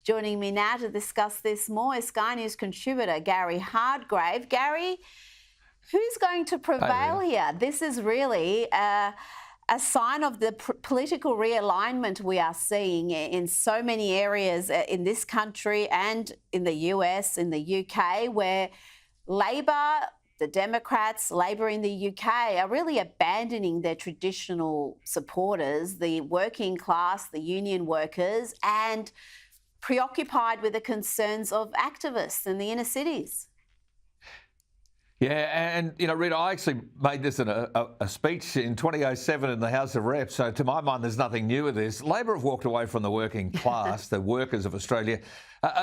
Joining me now to discuss this more is Sky News contributor Gary Hardgrave. Gary, who's going to prevail here? This is really a sign of the political realignment we are seeing in so many areas in this country and in the US, in the UK, where Labor, the Democrats, Labor in the UK are really abandoning their traditional supporters, the working class, the union workers, and preoccupied with the concerns of activists in the inner cities. Yeah, and, you know, Rita, I actually made this in a speech in 2007 in the House of Reps, so to my mind there's nothing new with this. Labor have walked away from the working class, the workers of Australia,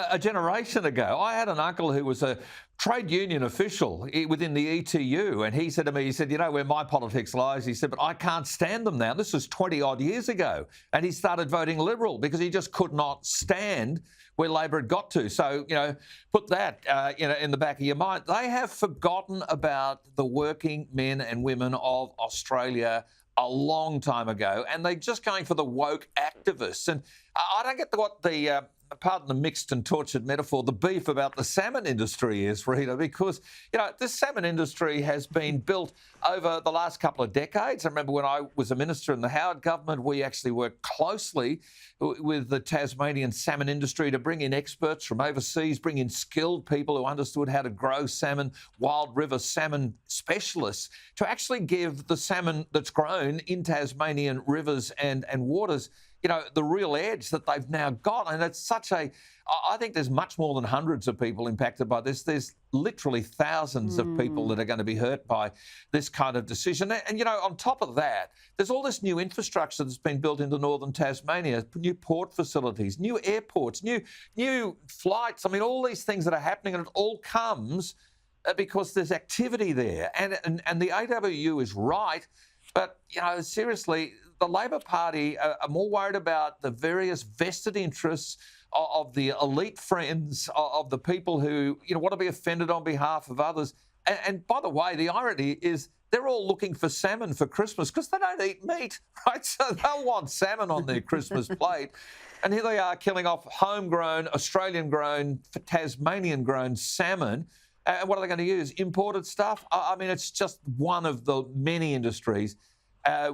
a generation ago. I had an uncle who was a trade union official within the ETU, and he said to me, he said, you know where my politics lies? He said, but I can't stand them now. This was 20-odd years ago. And he started voting Liberal because he just could not stand where Labor had got to. So, you know, put that in the back of your mind. They have forgotten about the working men and women of Australia a long time ago, and they're just going for the woke activists. And I don't get what the pardon the mixed and tortured metaphor, the beef about the salmon industry is, Rita, because, you know, this salmon industry has been built over the last couple of decades. I remember when I was a minister in the Howard government, we actually worked closely with the Tasmanian salmon industry to bring in experts from overseas, bring in skilled people who understood how to grow salmon, wild river salmon specialists, to actually give the salmon that's grown in Tasmanian rivers and waters, you know, the real edge that they've now got. And it's such a, I think there's much more than hundreds of people impacted by this. There's literally thousands of people that are going to be hurt by this kind of decision. And, you know, on top of that, there's all this new infrastructure that's been built into northern Tasmania, new port facilities, new airports, new flights. I mean, all these things that are happening, and it all comes because there's activity there. And the AWU is right. But, you know, seriously, the Labor Party are more worried about the various vested interests of the elite friends of the people who, you know, want to be offended on behalf of others. And by the way, the irony is they're all looking for salmon for Christmas because they don't eat meat, right? So they'll want salmon on their Christmas plate. And here they are killing off homegrown, Australian-grown, Tasmanian-grown salmon. And what are they going to use? Imported stuff? I mean, it's just one of the many industries,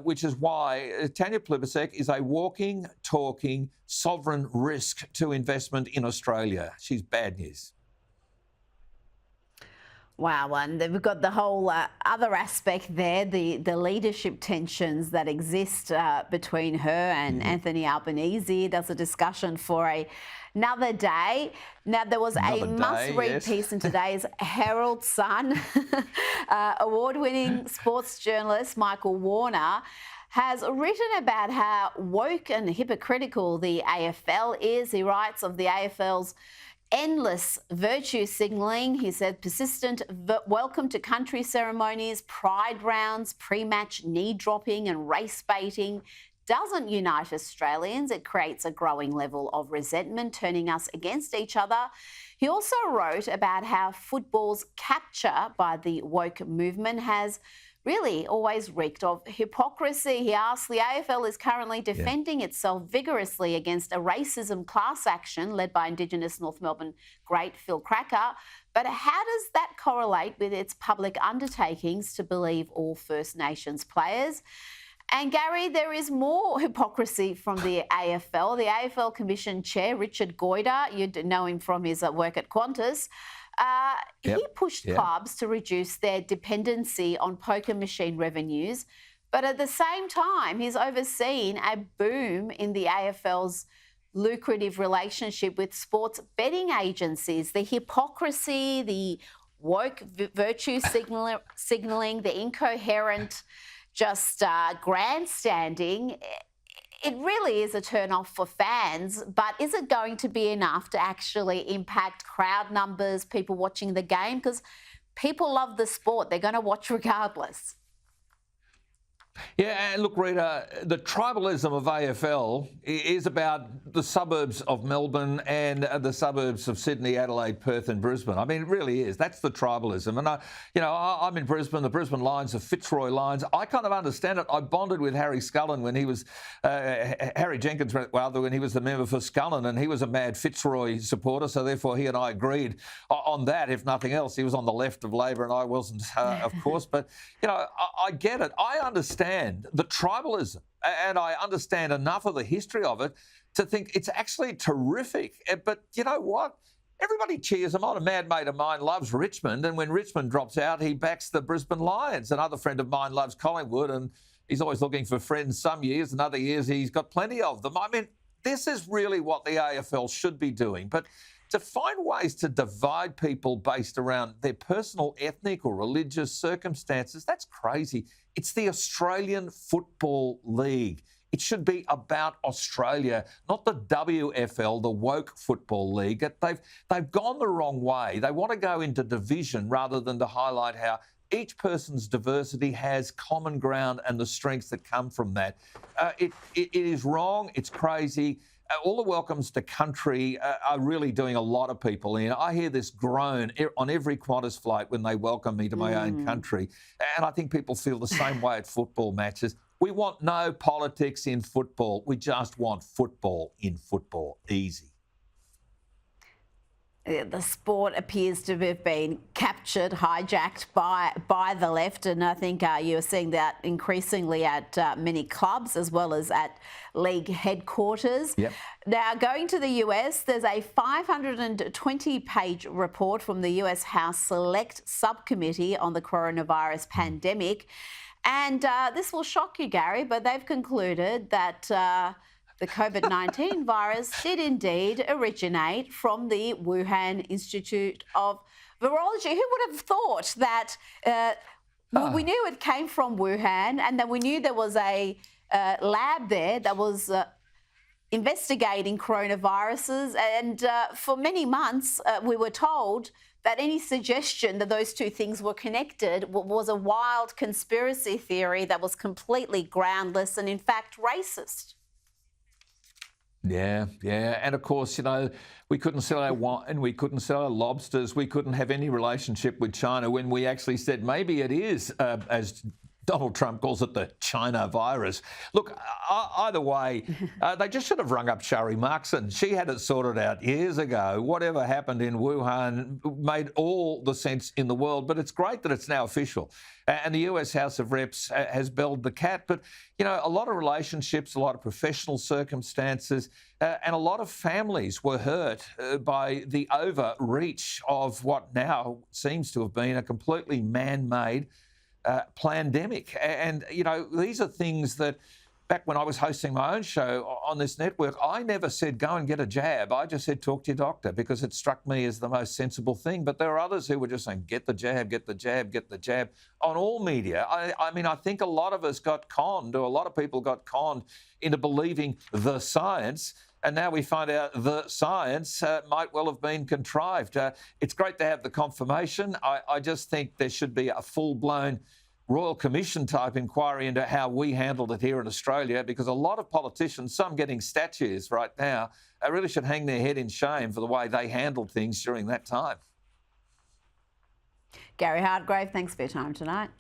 which is why Tanya Plibersek is a walking, talking sovereign risk to investment in Australia. She's bad news. Wow, and we've got the whole other aspect there, the leadership tensions that exist between her and Anthony Albanese. That's a discussion for another day. Now, there was a must-read piece in today's Herald Sun. Award-winning sports journalist Michael Warner has written about how woke and hypocritical the AFL is. He writes of the AFL's endless virtue signalling. He said persistent welcome to country ceremonies, pride rounds, pre-match knee dropping and race baiting doesn't unite Australians. It creates a growing level of resentment, turning us against each other. He also wrote about how football's capture by the woke movement has really always reeked of hypocrisy. He asked, the AFL is currently defending itself vigorously against a racism class action led by Indigenous North Melbourne great Phil Cracker. But how does that correlate with its public undertakings to believe all First Nations players? And Gary, there is more hypocrisy from the AFL. The AFL Commission Chair, Richard Goyder, you'd know him from his work at Qantas, he pushed clubs to reduce their dependency on poker machine revenues. But at the same time, he's overseen a boom in the AFL's lucrative relationship with sports betting agencies. The hypocrisy, the woke virtue signalling, the incoherent just grandstanding, it really is a turn-off for fans, but is it going to be enough to actually impact crowd numbers, people watching the game? Because people love the sport. They're going to watch regardless. Yeah, and look, Rita, the tribalism of AFL is about the suburbs of Melbourne and the suburbs of Sydney, Adelaide, Perth and Brisbane. I mean, it really is. That's the tribalism. And, I'm in Brisbane. The Brisbane Lions are Fitzroy Lions. I kind of understand it. I bonded with Harry Scullin when he was, Harry Jenkins, rather, when he was the member for Scullin, and he was a mad Fitzroy supporter. So therefore, he and I agreed on that, if nothing else. He was on the left of Labor and I wasn't, of course. But, I get it. I understand the tribalism, and I understand enough of the history of it to think it's actually terrific. But you know what? Everybody cheers him on. A mad mate of mine loves Richmond, and when Richmond drops out, he backs the Brisbane Lions. Another friend of mine loves Collingwood, and he's always looking for friends some years, and other years he's got plenty of them. I mean, this is really what the AFL should be doing. But to find ways to divide people based around their personal, ethnic or religious circumstances, that's crazy. It's the Australian Football League. It should be about Australia, not the WFL, the woke football league. They've gone the wrong way. They want to go into division rather than to highlight how each person's diversity has common ground and the strengths that come from that. It is wrong. It's crazy. All the welcomes to country are really doing a lot of people in. I hear this groan on every Qantas flight when they welcome me to my own country. And I think people feel the same way at football matches. We want no politics in football. We just want football in football. Easy. The sport appears to have been captured, hijacked by the left, and I think you're seeing that increasingly at many clubs as well as at league headquarters. Yep. Now, going to the US, there's a 520-page report from the US House Select Subcommittee on the coronavirus pandemic, and this will shock you, Gary, but they've concluded that the COVID-19 virus did indeed originate from the Wuhan Institute of Virology. Who would have thought that? Well, we knew it came from Wuhan, and then we knew there was a lab there that was investigating coronaviruses. And for many months, we were told that any suggestion that those two things were connected was a wild conspiracy theory that was completely groundless and, in fact, racist. Yeah. And of course, we couldn't sell our wine, we couldn't sell our lobsters, we couldn't have any relationship with China when we actually said maybe it is, as Donald Trump calls it, the China virus. Look, either way, they just should have rung up Shari Markson. She had it sorted out years ago. Whatever happened in Wuhan made all the sense in the world, but it's great that it's now official. And the US House of Reps has belled the cat. But, a lot of relationships, a lot of professional circumstances, and a lot of families were hurt by the overreach of what now seems to have been a completely man-made pandemic. And, these are things that back when I was hosting my own show on this network, I never said go and get a jab. I just said talk to your doctor because it struck me as the most sensible thing. But there are others who were just saying get the jab, get the jab, get the jab on all media. I think a lot of us got conned, or a lot of people got conned into believing the science. And now we find out the science might well have been contrived. It's great to have the confirmation. I just think there should be a full-blown Royal Commission type inquiry into how we handled it here in Australia, because a lot of politicians, some getting statues right now, really should hang their head in shame for the way they handled things during that time. Gary Hardgrave, thanks for your time tonight.